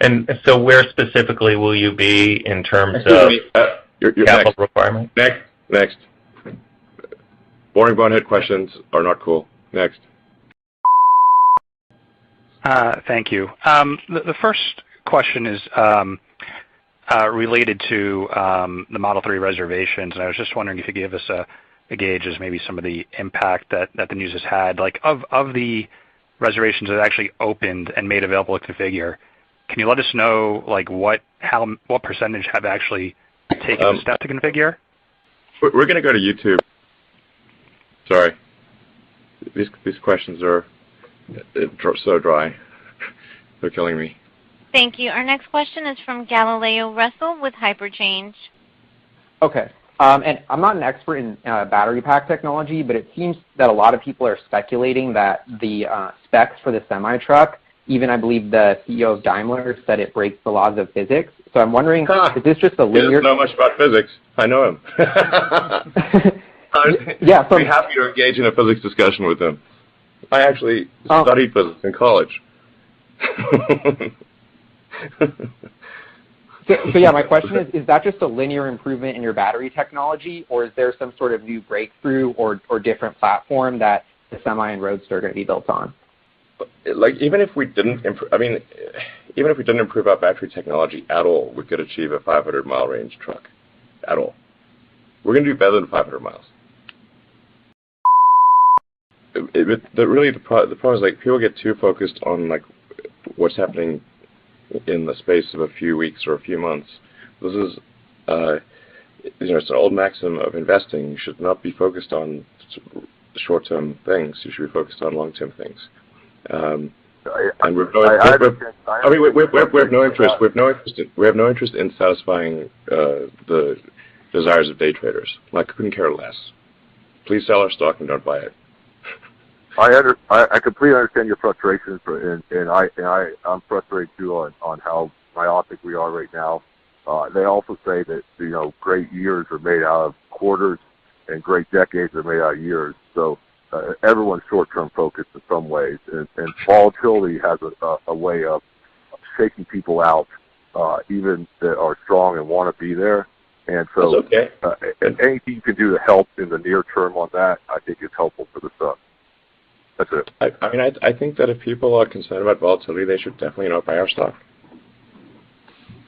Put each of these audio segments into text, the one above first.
And so where specifically will you be in terms Excuse of me. You're capital next. requirement? Next. Boring bonehead questions are not cool. Next. Thank you. The first question is related to the Model 3 reservations, and I was just wondering if you could give us a gauge as maybe some of the impact that the news has had. Like of the reservations that actually opened and made available to configure, can you let us know like what percentage have actually taken the step to configure? We're going to go to YouTube. Sorry. These questions are so dry. They're killing me. Thank you. Our next question is from Galileo Russell with Hyperchange. Okay. And I'm not an expert in battery pack technology, but it seems that a lot of people are speculating that the specs for the semi-truck, even I believe the CEO of Daimler said it breaks the laws of physics. So I'm wondering, is this just a linear... He doesn't know much about physics. I know him. Yeah, so... I'd be happy to engage in a physics discussion with him. I actually studied physics in college. So yeah, my question is that just a linear improvement in your battery technology, or is there some sort of new breakthrough or different platform that the Semi and Roadster are going to be built on? Like even if we didn't improve our battery technology at all, we could achieve a 500-mile range truck. At all, we're going to do better than 500 miles. The problem is like people get too focused on like what's happening in the space of a few weeks or a few months. This is, it's an old maxim of investing. You should not be focused on short-term things. You should be focused on long-term things. And we have no interest. We have no interest in satisfying the desires of day traders. Like, couldn't care less. Please sell our stock and don't buy it. I completely understand your frustrations, and I'm frustrated too on how myopic we are right now. They also say that great years are made out of quarters, and great decades are made out of years. So everyone's short-term focused in some ways, and volatility has a way of shaking people out, even that are strong and want to be there. And so, okay. And anything you can do to help in the near term on that, I think is helpful for the sub. That's it. I think that if people are concerned about volatility, they should definitely not buy our stock.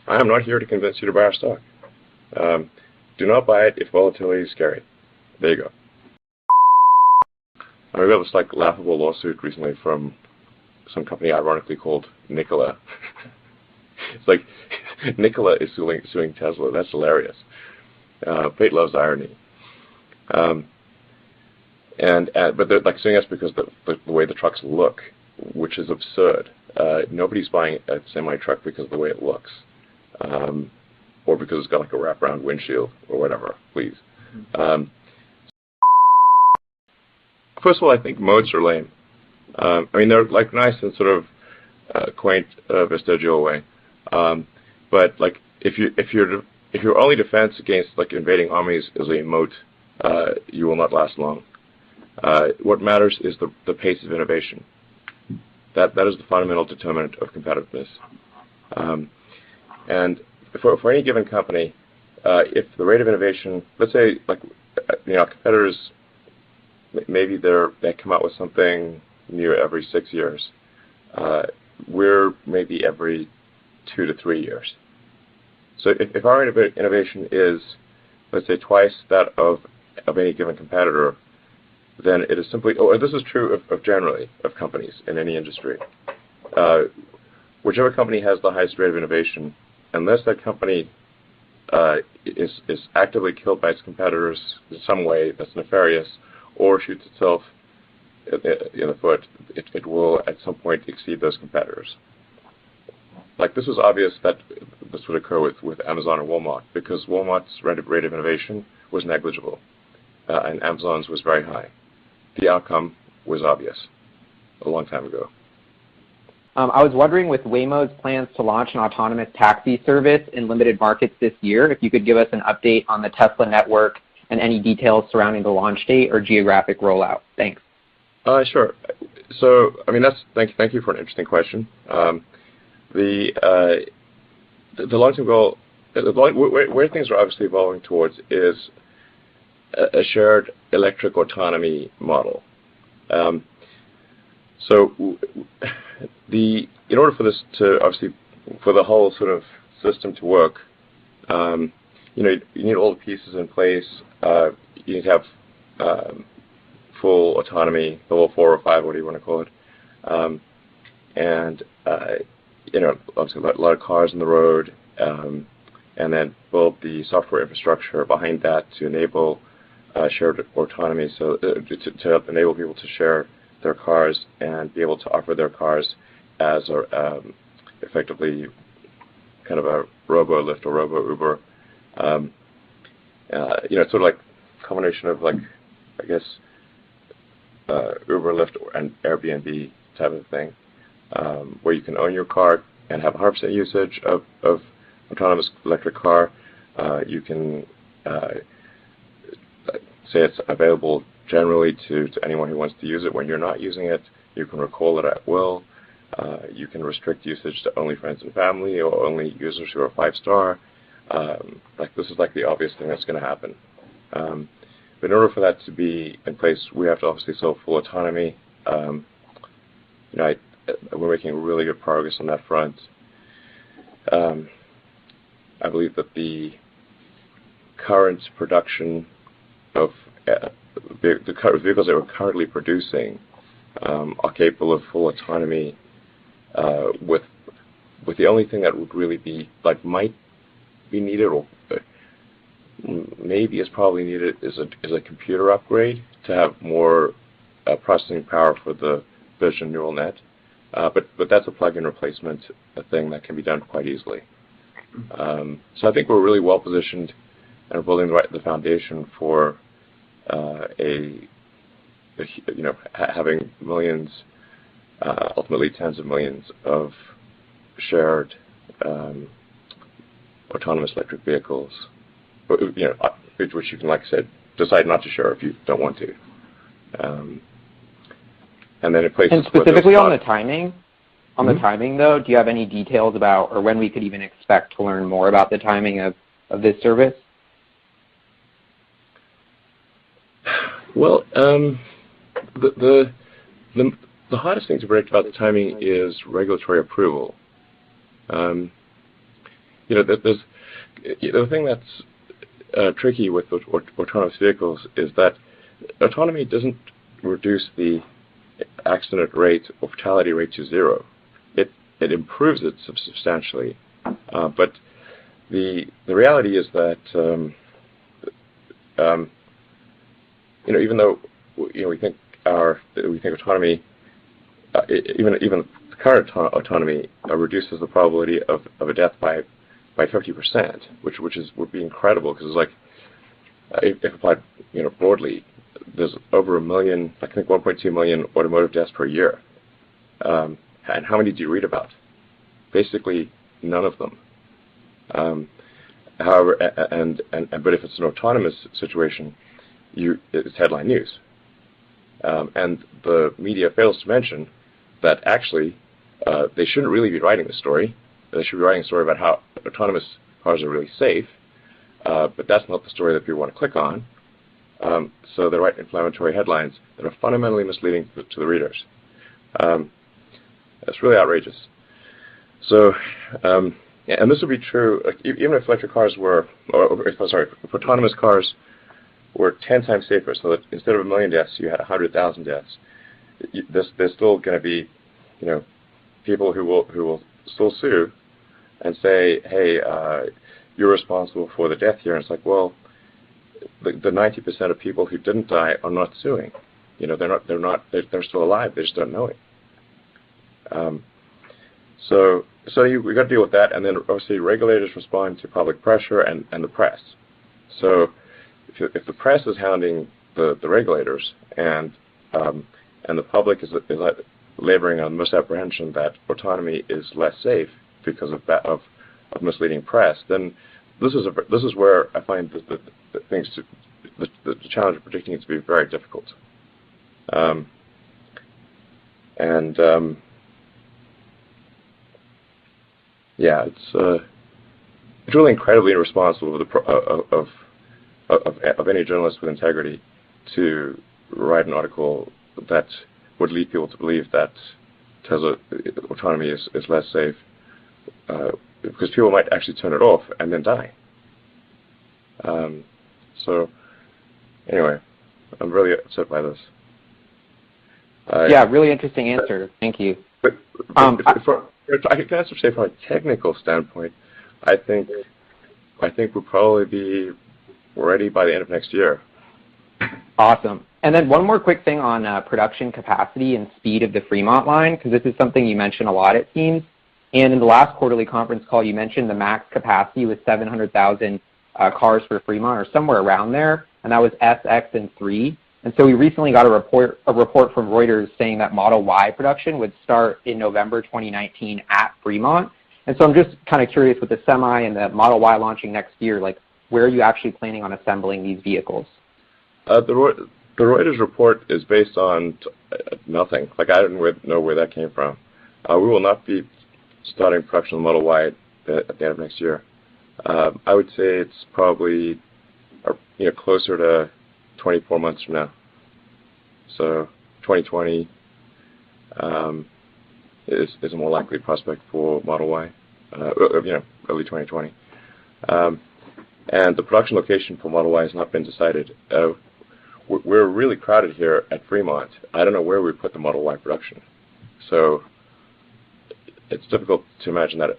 I am not here to convince you to buy our stock. Do not buy it if volatility is scary. There you go. I got this like laughable lawsuit recently from some company ironically called Nikola. It's like Nikola is suing Tesla. That's hilarious. Fate loves irony. But they're like suing us because the way the trucks look, which is absurd. Nobody's buying a semi-truck because of the way it looks, or because it's got like a wraparound windshield or whatever. Please. First of all, I think modes are lame. They're like nice in sort of quaint, vestigial way. But like if your only defense against like invading armies is a moat, you will not last long. What matters is the pace of innovation. That is the fundamental determinant of competitiveness. And for any given company, if the rate of innovation, let's say, like, competitors, maybe they come out with something new every 6 years. We're maybe every 2 to 3 years. So if our innovation is, let's say, twice that of any given competitor, then it is simply, this is true of generally of companies in any industry. Whichever company has the highest rate of innovation, unless that company is actively killed by its competitors in some way that's nefarious, or shoots itself in the foot, it will at some point exceed those competitors. Like, this was obvious that this would occur with Amazon and Walmart, because Walmart's rate of innovation was negligible, and Amazon's was very high. The outcome was obvious a long time ago. I was wondering, with Waymo's plans to launch an autonomous taxi service in limited markets this year, if you could give us an update on the Tesla network and any details surrounding the launch date or geographic rollout. Thanks. Sure. So, thank you for an interesting question. the long-term goal, where things are obviously evolving towards is a shared electric autonomy model. So in order for this to obviously, for the whole sort of system to work, you need all the pieces in place. You need to have full autonomy, level 4 or 5, whatever you want to call it, and obviously a lot of cars on the road, and then build the software infrastructure behind that to enable shared autonomy, so to enable people to share their cars and be able to offer their cars as effectively kind of a robo-Lyft or robo-Uber. It's sort of like a combination of, like, I guess, Uber, Lyft, and Airbnb type of thing, where you can own your car and have 100% usage of autonomous electric car. You can say it's available generally to anyone who wants to use it when you're not using it. You can recall it at will. You can restrict usage to only friends and family or only users who are 5-star. This is like the obvious thing that's going to happen. But in order for that to be in place, we have to obviously solve full autonomy. We're making really good progress on that front. I believe that the current production of the vehicles that we're currently producing are capable of full autonomy, with the only thing that would really be might be needed, or maybe is probably needed, is a computer upgrade to have more processing power for the vision neural net. But that's a plug-in replacement, a thing that can be done quite easily. So I think we're really well positioned and building the foundation for having millions, ultimately tens of millions of shared autonomous electric vehicles, which you can, like I said, decide not to share if you don't want to. And then in places, and specifically on the timing, the timing though, do you have any details about, or when we could even expect to learn more about the timing of this service? Well, the hardest thing to predict about the timing is regulatory approval. The thing that's tricky with autonomous vehicles is that autonomy doesn't reduce the accident rate or fatality rate to 0. It improves it substantially, but the reality is that even though we think autonomy, even the current autonomy reduces the probability of a death by 50%, which would be incredible, because it's like, if applied broadly, there's over 1 million, I think 1.2 million automotive deaths per year. And how many do you read about? Basically, none of them. However, but if it's an autonomous situation, it's headline news. And the media fails to mention that actually they shouldn't really be writing the story. They should be writing a story about how autonomous cars are really safe, but that's not the story that people want to click on. So they write inflammatory headlines that are fundamentally misleading to the readers. That's really outrageous. So, and this would be true even if electric cars were, if autonomous cars were 10 times safer, so that instead of 1 million deaths, you had 100,000 deaths. There's still going to be, people who will still sue and say, hey, you're responsible for the death here. And it's like, well, the 90% of people who didn't die are not suing. They're still alive. They just don't know it. So we got to deal with that, and then obviously regulators respond to public pressure and the press. So if the press is hounding the regulators, and the public is laboring on misapprehension that autonomy is less safe because of misleading press, then this is where I find the challenge of predicting it to be very difficult. yeah, it's really incredibly irresponsible of any journalist with integrity to write an article that would lead people to believe that Tesla autonomy is less safe, because people might actually turn it off and then die. So anyway, I'm really upset by this. Yeah, really interesting answer. Thank you. But I can also say from a technical standpoint, I think we'll probably be ready by the end of next year. Awesome. And then one more quick thing on production capacity and speed of the Fremont line, because this is something you mentioned a lot, it seems. And in the last quarterly conference call, you mentioned the max capacity was 700,000 cars for Fremont, or somewhere around there, and that was S, X, and 3. And so we recently got a report from Reuters saying that Model Y production would start in November 2019 at Fremont. And so I'm just kind of curious, with the Semi and the Model Y launching next year, like, where are you actually planning on assembling these vehicles? The Reuters report is based on nothing. Like, I don't know where that came from. We will not be starting production of the Model Y at the end of next year. I would say it's probably closer to 24 months from now. So 2020 is a more likely prospect for Model Y. Early 2020. And the production location for Model Y has not been decided. We're really crowded here at Fremont. I don't know where we put the Model Y production. So it's difficult to imagine that.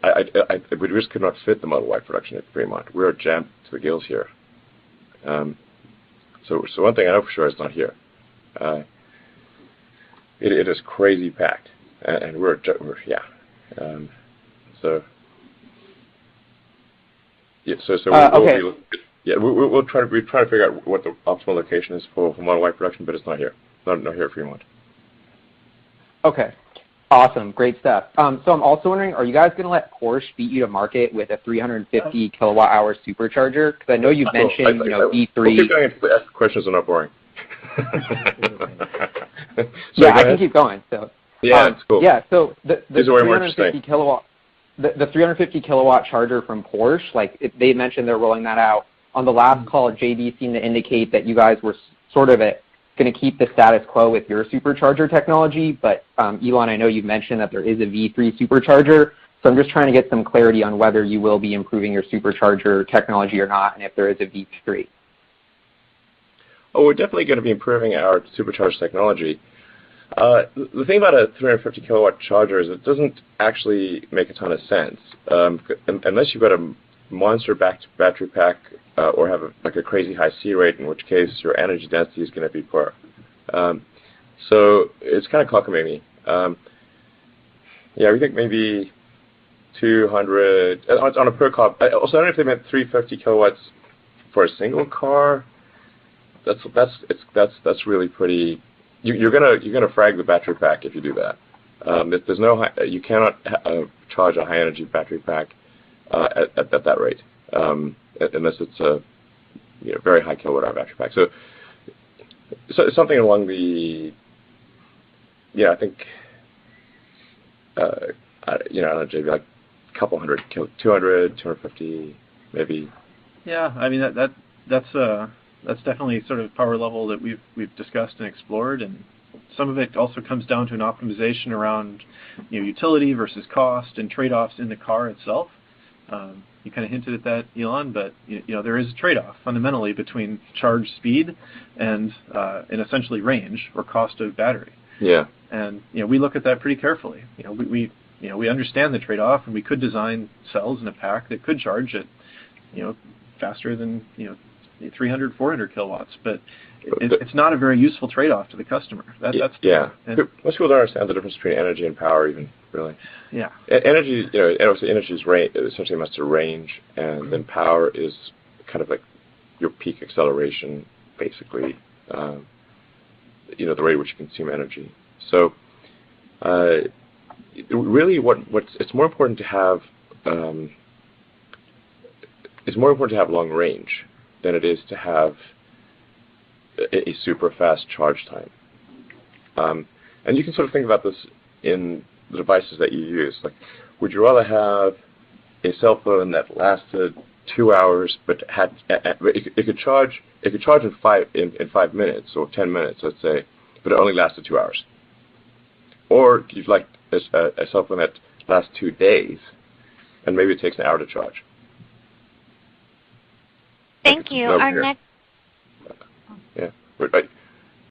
We just could not fit the Model Y production at Fremont. We're jammed to the gills here. So one thing I know for sure is not here. It is crazy packed, and we'll try to figure out what the optimal location is for Model Y production, but it's not here. Not here at Fremont. Okay. Awesome. Great stuff. So I'm also wondering, are you guys going to let Porsche beat you to market with a 350 kilowatt-hour supercharger? Because I know you've mentioned, E3. We'll keep going until the questions are not boring. Yeah, I can keep going. So yeah, it's cool. Yeah, so the 350 kilowatt, the 350 kilowatt charger from Porsche, they mentioned they're rolling that out. On the last call, JB seemed to indicate that you guys were sort of going to keep the status quo with your supercharger technology, but Elon, I know you've mentioned that there is a V3 supercharger, so I'm just trying to get some clarity on whether you will be improving your supercharger technology or not, and if there is a V3. Oh, we're definitely going to be improving our supercharger technology. The thing about a 350 kilowatt charger is it doesn't actually make a ton of sense unless you've got a monster battery pack or have a crazy high C rate, in which case your energy density is going to be poor. So it's kind of cockamamie. We think maybe 200 on a per car. Also, I don't know if they meant 350 kilowatts for a single car. That's really pretty. You're gonna frag the battery pack if you do that. There's no you cannot charge a high energy battery pack at that rate unless it's a very high kilowatt hour battery pack. So something along the I think I don't know, JB, like a couple hundred, 200, 250 maybe. Yeah, I mean that's definitely sort of power level that we've discussed and explored, and some of it also comes down to an optimization around utility versus cost and trade-offs in the car itself. You kind of hinted at that, Elon, but there is a trade-off fundamentally between charge speed and essentially range or cost of battery. Yeah. And we look at that pretty carefully. We understand the trade-off, and we could design cells in a pack that could charge at faster than 300, 400 kilowatts, but it's not a very useful trade-off to the customer. Most people don't understand the difference between energy and power, even, really. Yeah. Energy, energy is essentially amounts to range, and then power is kind of like your peak acceleration, basically. The rate at which you consume energy. So, really, it's more important to have. It's more important to have long range than it is to have a super fast charge time. And you can sort of think about this in the devices that you use. Like, would you rather have a cell phone that lasted 2 hours, but it could charge in 5 minutes or 10 minutes, let's say, but it only lasted 2 hours. Or you'd like a cell phone that lasts 2 days, and maybe it takes an hour to charge. Thank you. Our next. Yeah, but